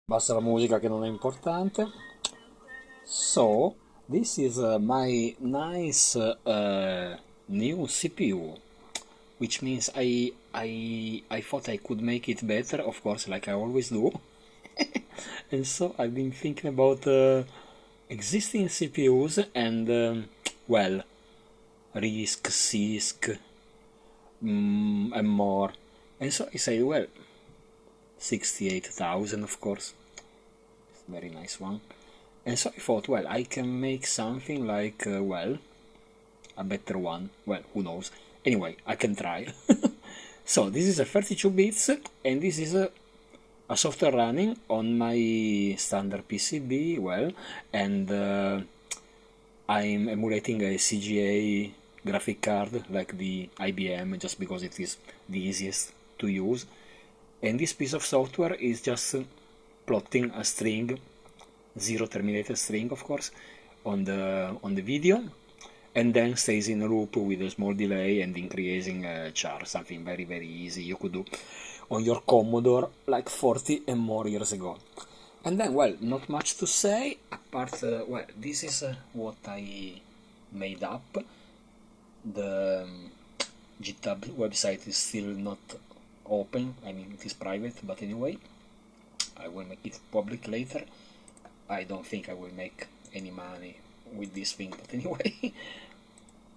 Basta la musica che non è importante. So, this is my nice new CPU, which means I thought I could make it better, of course, like I always do. And so I've been thinking about existing CPUs and well, RISC, CISC, and more. And so I say, well, 68,000, of course, very nice one. And so I thought, well, I can make something like, well, a better one. Well, who knows? Anyway, I can try. So this is a 32 bits, and this is a software running on my standard PCB, well, and I'm emulating a CGA graphic card like the IBM just because it is the easiest to use. And this piece of software is just plotting a string, zero terminated string, of course, on the video, and then stays in a loop with a small delay and increasing char, something very easy you could do on your Commodore like 40 and more years ago. And then, well, not much to say apart, well, this is what I made up. The GitHub website is still not open, I mean it is private, but anyway, I will make it public later. I don't think I will make any money with this thing, but anyway.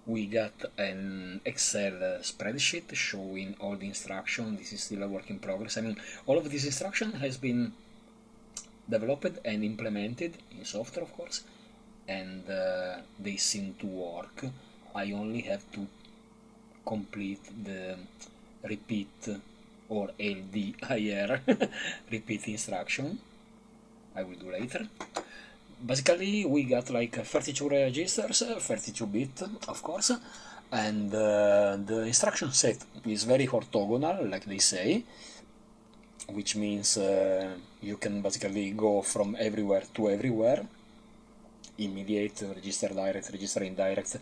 We got an Excel spreadsheet showing all the instructions. This is still a work in progress. I mean, all of this instruction has been developed and implemented in software, of course, and they seem to work. I only have to complete the repeat or LDIR repeat instruction. I will do later. Basically, we got like 32 registers, 32-bit, of course, and the instruction set is very orthogonal, like they say, which means you can basically go from everywhere to everywhere, immediate, register direct, register indirect,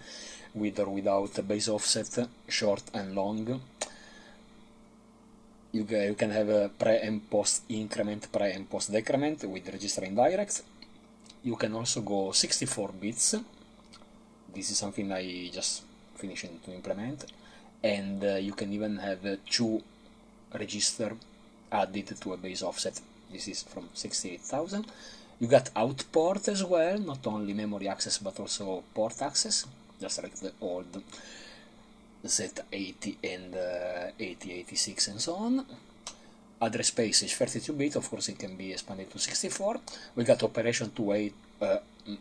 with or without base offset, short and long. You can have a pre and post increment, pre and post decrement with register indirect. You can also go 64 bits. This is something I just finishing to implement. And you can even have two register added to a base offset. This is from 68,000. You got out port as well, not only memory access but also port access, just like the old Z80 and 8086 and so on. Address space is 32-bit, of course it can be expanded to 64. We got operation to 8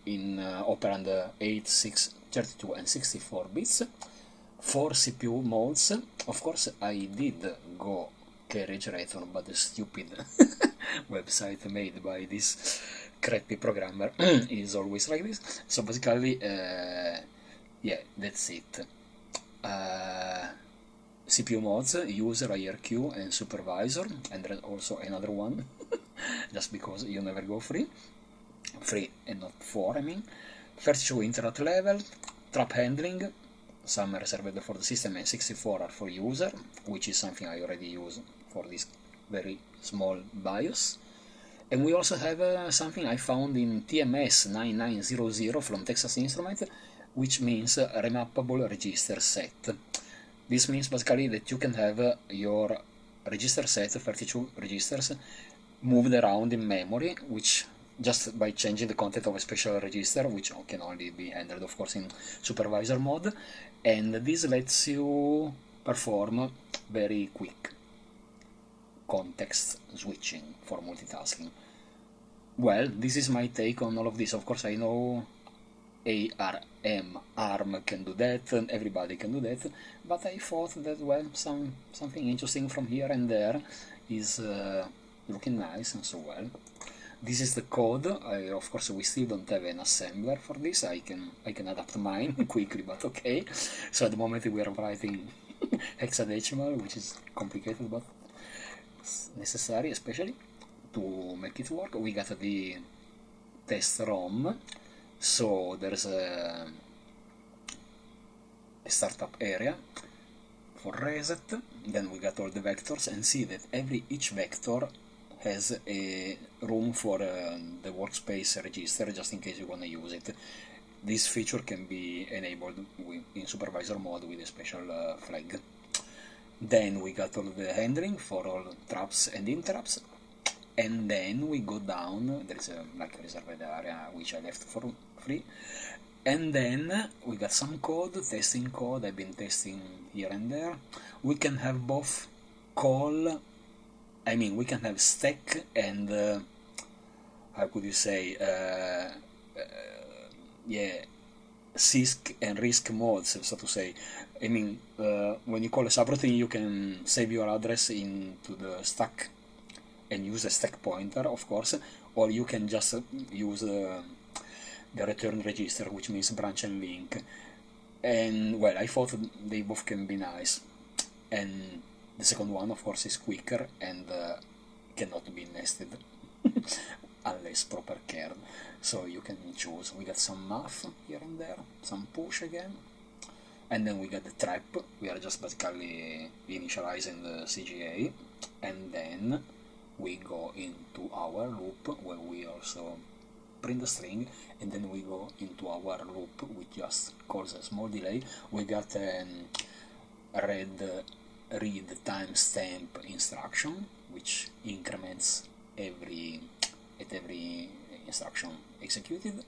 in operand 8, 6, 32 and 64 bits. 4 CPU modes. Of course I did go carriage return, but the stupid website made by this crappy programmer is always like this. So basically, yeah, that's it. CPU modes, user, IRQ, and supervisor, and there's also another one, just because you never go free and not 4, I mean. 32 interrupt level, trap handling, some are reserved for the system and 64 are for user, which is something I already use for this very small BIOS. And we also have something I found in TMS 9900 from Texas Instruments, which means remappable register set. This means basically that you can have your register set, 32 registers, moved around in memory, which just by changing the content of a special register, which can only be handled of course in supervisor mode, and this lets you perform very quick context switching for multitasking. Well, this is my take on all of this. Of course I know ARM can do that, and everybody can do that, but I thought that, well, something interesting from here and there is looking nice, and so well. This is the code. Of course we still don't have an assembler for this. I can adapt mine quickly, but okay. So at the moment we are writing hexadecimal, which is complicated but necessary, especially to make it work. We got the test ROM. So there's a startup area for reset, then we got all the vectors, and see that each vector has a room for the workspace register, just in case you want to use it. This feature can be enabled in supervisor mode with a special flag. Then we got all the handling for all traps and interrupts, and then we go down. There is like a reserved area which I left for free, and then we got some code, testing code. I've been testing here and there. We can have both call, I mean we can have stack and how could you say, yeah, CISC and RISC modes, so to say. I mean, when you call a subroutine, you can save your address into the stack and use a stack pointer, of course, or you can just use the return register, which means branch and link. And well, I thought they both can be nice, and the second one, of course, is quicker and cannot be nested unless proper cared. So you can choose. We got some math here and there, some push again, and then we got the trap. We are just basically initializing the CGA, and then we go into our loop where we also print the string, and then we go into our loop which just calls a small delay. We got a read timestamp instruction which increments at every instruction executed,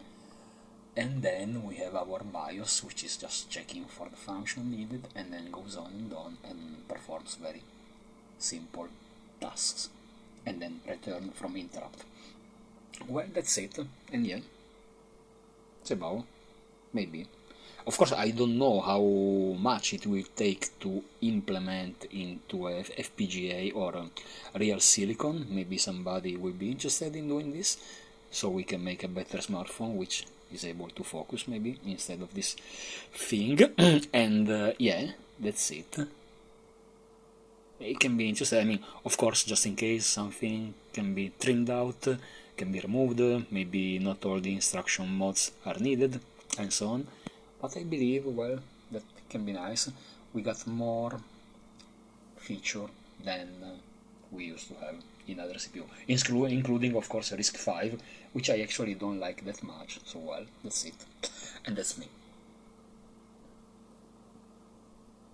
and then we have our BIOS, which is just checking for the function needed, and then goes on and on and performs very simple tasks, and then return from interrupt. Well, that's it, and yeah, it's about, maybe. Of course, I don't know how much it will take to implement into a FPGA or real silicon. Maybe somebody will be interested in doing this, so we can make a better smartphone which is able to focus maybe instead of this thing. And yeah, that's it. It can be interesting. I mean, of course, just in case something can be trimmed out, can be removed, maybe not all the instruction modes are needed, and so on. But I believe, well, that can be nice. We got more feature than we used to have in other CPU, including, of course, RISC-V, which I actually don't like that much. So, well, that's it. And that's me.